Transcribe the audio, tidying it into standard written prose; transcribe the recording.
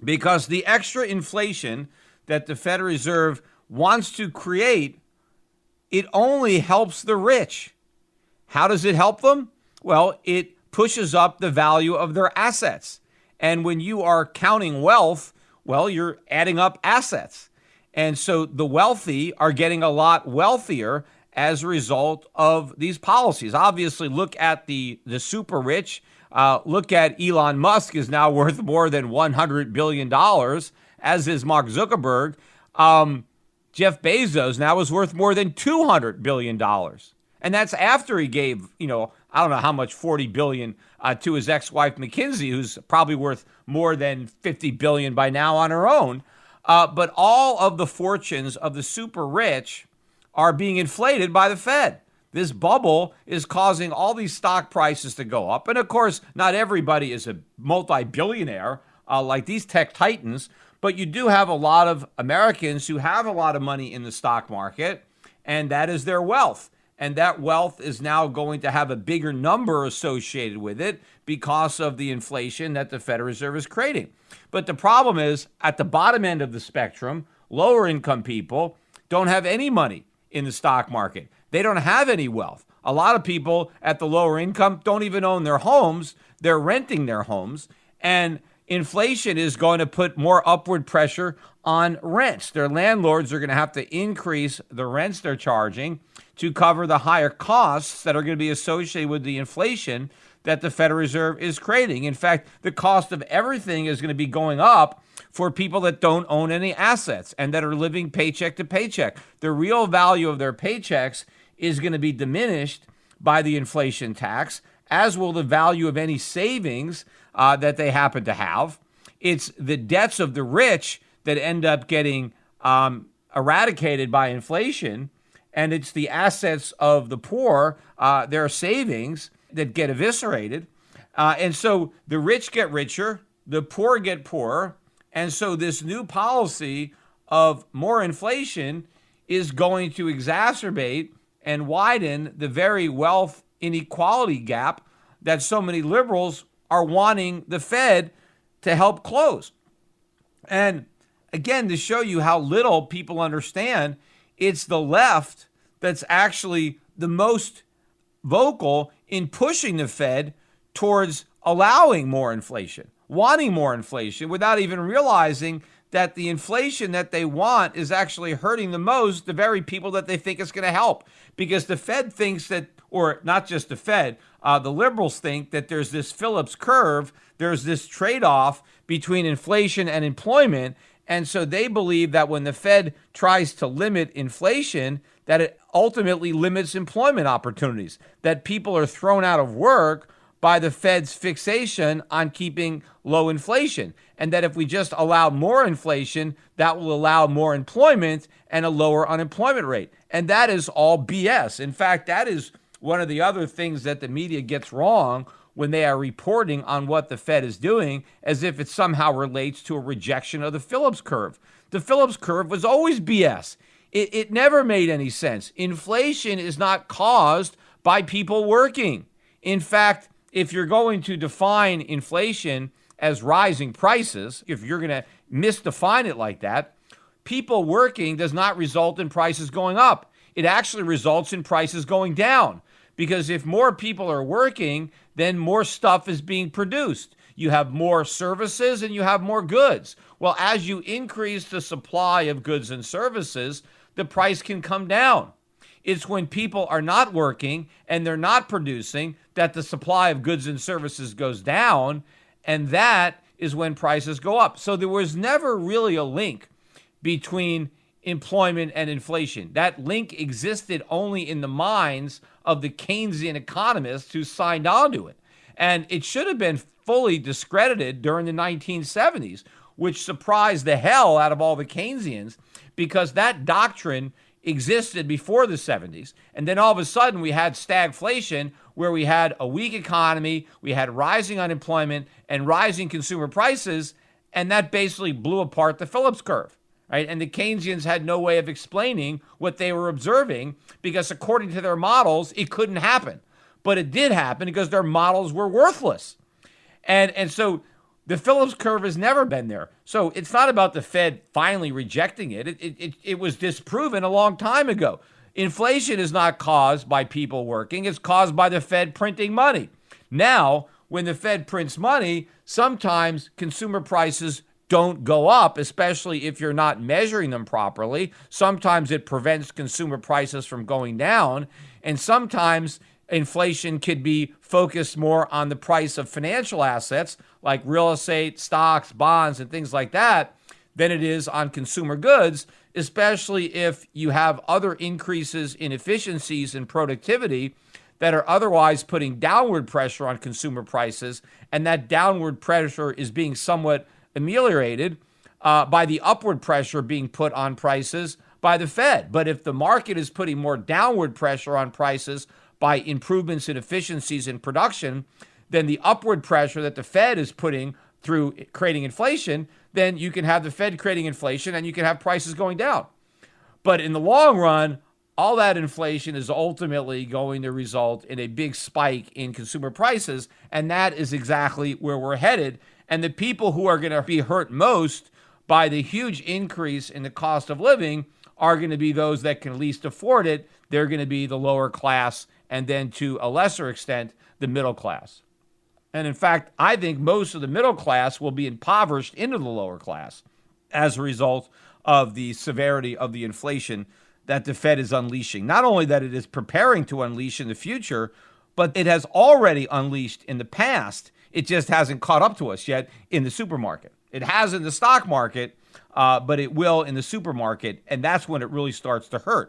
because the extra inflation that the Federal Reserve wants to create, it only helps the rich. How does it help them? Well, it pushes up the value of their assets. And when you are counting wealth, well, you're adding up assets. And so the wealthy are getting a lot wealthier as a result of these policies. Obviously, look at the super rich. Look at Elon Musk is now worth more than $100 billion, as is Mark Zuckerberg. Jeff Bezos now is worth more than $200 billion. And that's after he gave, I don't know how much, $40 billion to his ex-wife, McKinsey, who's probably worth more than $50 billion by now on her own. But all of the fortunes of the super rich are being inflated by the Fed. This bubble is causing all these stock prices to go up. And of course, not everybody is a multi-billionaire like these tech titans, but you do have a lot of Americans who have a lot of money in the stock market, and that is their wealth. And that wealth is now going to have a bigger number associated with it because of the inflation that the Federal Reserve is creating. But the problem is, at the bottom end of the spectrum, lower income people don't have any money in the stock market. They don't have any wealth. A lot of people at the lower income don't even own their homes. They're renting their homes. And inflation is going to put more upward pressure on rents. Their landlords are going to have to increase the rents they're charging to cover the higher costs that are going to be associated with the inflation that the Federal Reserve is creating. In fact, the cost of everything is going to be going up for people that don't own any assets and that are living paycheck to paycheck. The real value of their paychecks is going to be diminished by the inflation tax, as will the value of any savings that they happen to have. It's the debts of the rich that end up getting eradicated by inflation, and it's the assets of the poor, their savings, that get eviscerated. And so the rich get richer, the poor get poorer, and so this new policy of more inflation is going to exacerbate and widen the very wealth inequality gap that so many liberals are wanting the Fed to help close. And again, to show you how little people understand, it's the left that's actually the most vocal in pushing the Fed towards allowing more inflation, wanting more inflation, without even realizing that the inflation that they want is actually hurting the most the very people that they think it's going to help. Because the Fed thinks that, or not just the Fed, the liberals think that there's this Phillips curve, there's this trade-off between inflation and employment. And so they believe that when the Fed tries to limit inflation, that it ultimately limits employment opportunities, that people are thrown out of work by the Fed's fixation on keeping low inflation, and that if we just allow more inflation, that will allow more employment and a lower unemployment rate. And that is all BS. In fact, that is one of the other things that the media gets wrong when they are reporting on what the Fed is doing, as if it somehow relates to a rejection of the Phillips curve. The Phillips curve was always BS. It never made any sense. Inflation is not caused by people working. In fact, if you're going to define inflation as rising prices, if you're going to misdefine it like that, people working does not result in prices going up. It actually results in prices going down. Because if more people are working, then more stuff is being produced. You have more services and you have more goods. Well, as you increase the supply of goods and services, the price can come down. It's when people are not working and they're not producing that the supply of goods and services goes down, and that is when prices go up. So there was never really a link between employment and inflation. That link existed only in the minds of the Keynesian economists who signed on to it. And it should have been fully discredited during the 1970s, which surprised the hell out of all the Keynesians, because that doctrine existed before the 70s. And then all of a sudden we had stagflation, where we had a weak economy, we had rising unemployment and rising consumer prices, and that basically blew apart the Phillips curve. Right? And the Keynesians had no way of explaining what they were observing, because according to their models, it couldn't happen. But it did happen because their models were worthless. And so The Phillips curve has never been there. So it's not about the Fed finally rejecting it. It was disproven a long time ago. Inflation is not caused by people working. It's caused by the Fed printing money. Now, when the Fed prints money, sometimes consumer prices don't go up, especially if you're not measuring them properly. Sometimes it prevents consumer prices from going down. And sometimes inflation could be focused more on the price of financial assets like real estate, stocks, bonds, and things like that than it is on consumer goods, especially if you have other increases in efficiencies and productivity that are otherwise putting downward pressure on consumer prices, and that downward pressure is being somewhat ameliorated by the upward pressure being put on prices by the Fed. But if the market is putting more downward pressure on prices by improvements in efficiencies in production, then the upward pressure that the Fed is putting through creating inflation, then you can have the Fed creating inflation and you can have prices going down. But in the long run, all that inflation is ultimately going to result in a big spike in consumer prices, and that is exactly where we're headed. And the people who are going to be hurt most by the huge increase in the cost of living are going to be those that can least afford it. They're going to be the lower class, and then to a lesser extent, the middle class. And in fact, I think most of the middle class will be impoverished into the lower class as a result of the severity of the inflation that the Fed is unleashing. Not only that it is preparing to unleash in the future, but it has already unleashed in the past. It just hasn't caught up to us yet in the supermarket. It has in the stock market, but it will in the supermarket, and that's when it really starts to hurt.